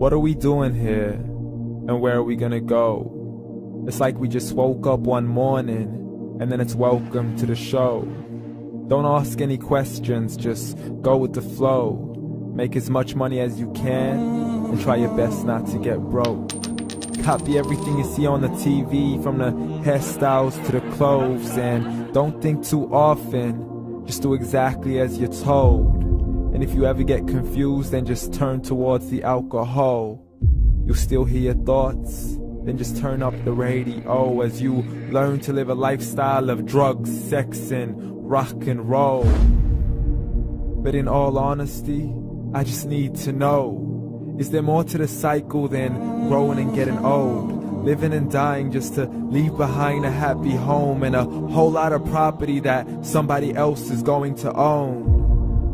What are we doing here? And where are we gonna go? It's like we just woke up one morning, and then it's welcome to the show. Don't ask any questions, just go with the flow. Make as much money as you can, and try your best not to get broke. Copy everything you see on the TV, from the hairstyles to the clothes, and don't think too often, just do exactly as you're told. And if you ever get confused, then just turn towards the alcohol. You'll still hear your thoughts, then just turn up the radio as you learn to live a lifestyle of drugs, sex, and rock and roll. But in all honesty, I just need to know, is there more to the cycle than growing and getting old? Living and dying just to leave behind a happy home and a whole lot of property that somebody else is going to own.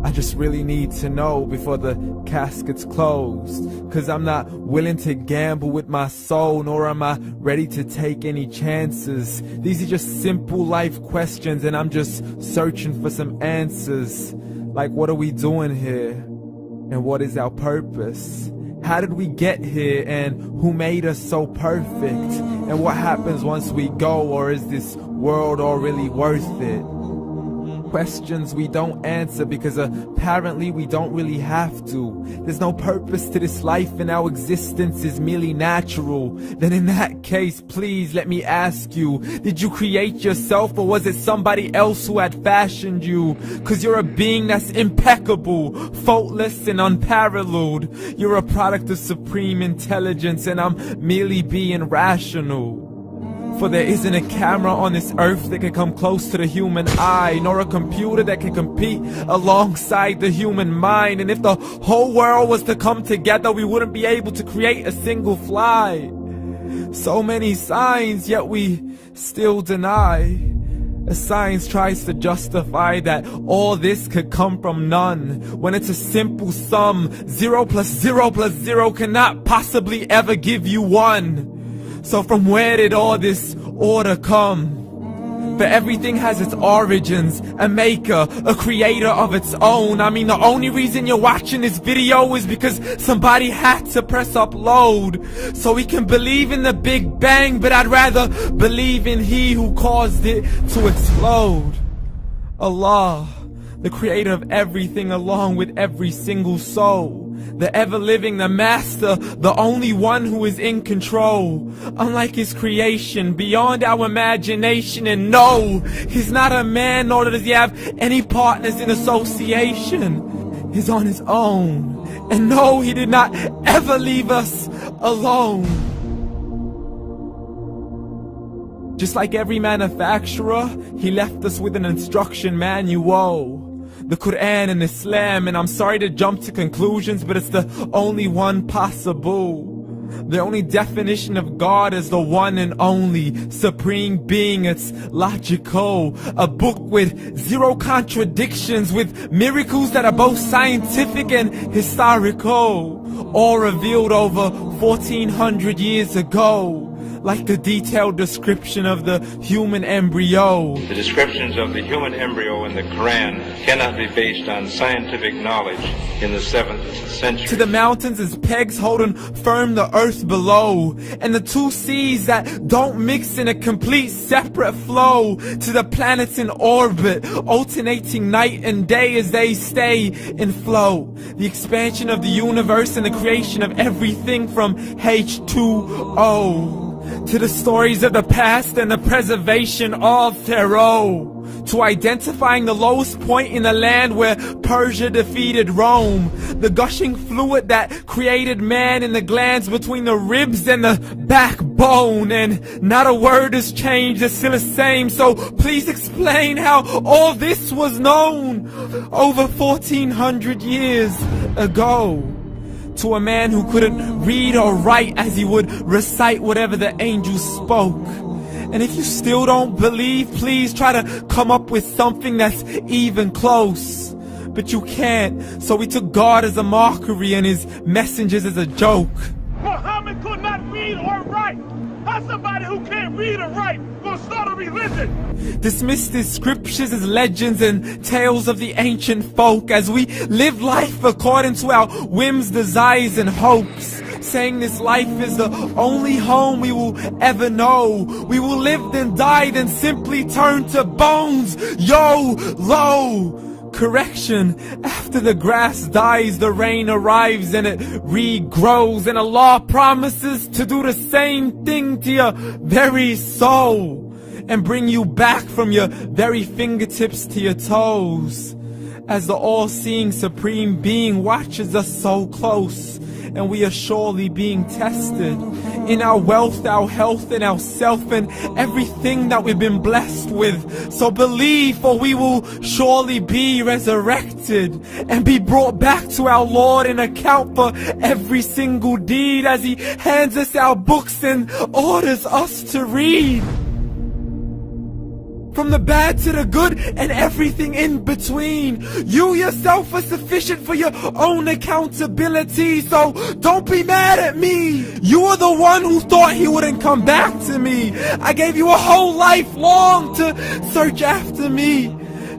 I just really need to know before the casket's closed, 'cause I'm not willing to gamble with my soul, nor am I ready to take any chances. These are just simple life questions, and I'm just searching for some answers. Like, what are we doing here? And what is our purpose? How did we get here, and who made us so perfect? And what happens once we go, or is this world all really worth it? Questions we don't answer because apparently we don't really have to. There's no purpose to this life and our existence is merely natural. Then in that case, please let me ask you, did you create yourself, or was it somebody else who had fashioned you? 'Cause you're a being that's impeccable, faultless and unparalleled. You're a product of supreme intelligence, and I'm merely being rational. For there isn't a camera on this earth that can come close to the human eye, nor a computer that can compete alongside the human mind. And if the whole world was to come together, we wouldn't be able to create a single fly. So many signs, yet we still deny. As science tries to justify that all this could come from none, when it's a simple sum. 0 plus 0 plus 0 cannot possibly ever give you 1. So from where did all this order come? For everything has its origins, a maker, a creator of its own. I mean, the only reason you're watching this video is because somebody had to press upload. So we can believe in the Big Bang, but I'd rather believe in He who caused it to explode. Allah, the creator of everything along with every single soul. The ever-living, the master, the only one who is in control. Unlike his creation, beyond our imagination. And no, he's not a man, nor does he have any partners in association. He's on his own. And no, he did not ever leave us alone. Just like every manufacturer, he left us with an instruction manual. The Quran and Islam, and I'm sorry to jump to conclusions, but it's the only one possible. The only definition of God is the one and only supreme being. It's logical, a book with 0 contradictions, with miracles that are both scientific and historical, all revealed over 1400 years ago. Like a detailed description of the human embryo. The descriptions of the human embryo in the Quran cannot be based on scientific knowledge in the 7th century. To the mountains as pegs holding firm the earth below, and the 2 seas that don't mix in a complete separate flow. To the planets in orbit, alternating night and day as they stay in flow. The expansion of the universe and the creation of everything from H2O. To the stories of the past and the preservation of Pharaoh. To identifying the lowest point in the land where Persia defeated Rome. The gushing fluid that created man in the glands between the ribs and the backbone. And not a word has changed, it's still the same. So please explain how all this was known over 1400 years ago. To a man who couldn't read or write, as he would recite whatever the angels spoke. And if you still don't believe, please try to come up with something that's even close. But you can't, so we took God as a mockery and his messengers as a joke. Muhammad could not read or write. How's somebody who can't read or write gonna start a religion? Dismiss these scriptures as legends and tales of the ancient folk, as we live life according to our whims, desires, and hopes. saying this life is the only home we will ever know. We will live then die, then simply turn to bones. YOLO! Correction, after the grass dies, the rain arrives and it regrows, and Allah promises to do the same thing to your very soul and bring you back from your very fingertips to your toes, as the all-seeing supreme being watches us so close, and we are surely being tested in our wealth, our health, and our self, and everything that we've been blessed with. So believe, for we will surely be resurrected and be brought back to our Lord and account for every single deed, as He hands us our books and orders us to read. From the bad to the good and everything in between. You yourself are sufficient for your own accountability, so don't be mad at me. You are the one who thought He wouldn't come back to me. I gave you a whole life long to search after me,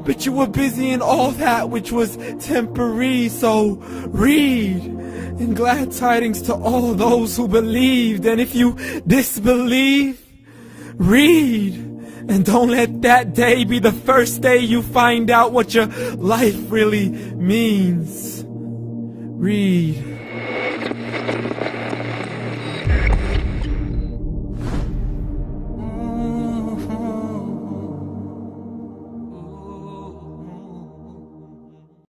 but you were busy in all that which was temporary. So read, and glad tidings to all those who believed. And if you disbelieve, read. And don't let that day be the first day you find out what your life really means. Read.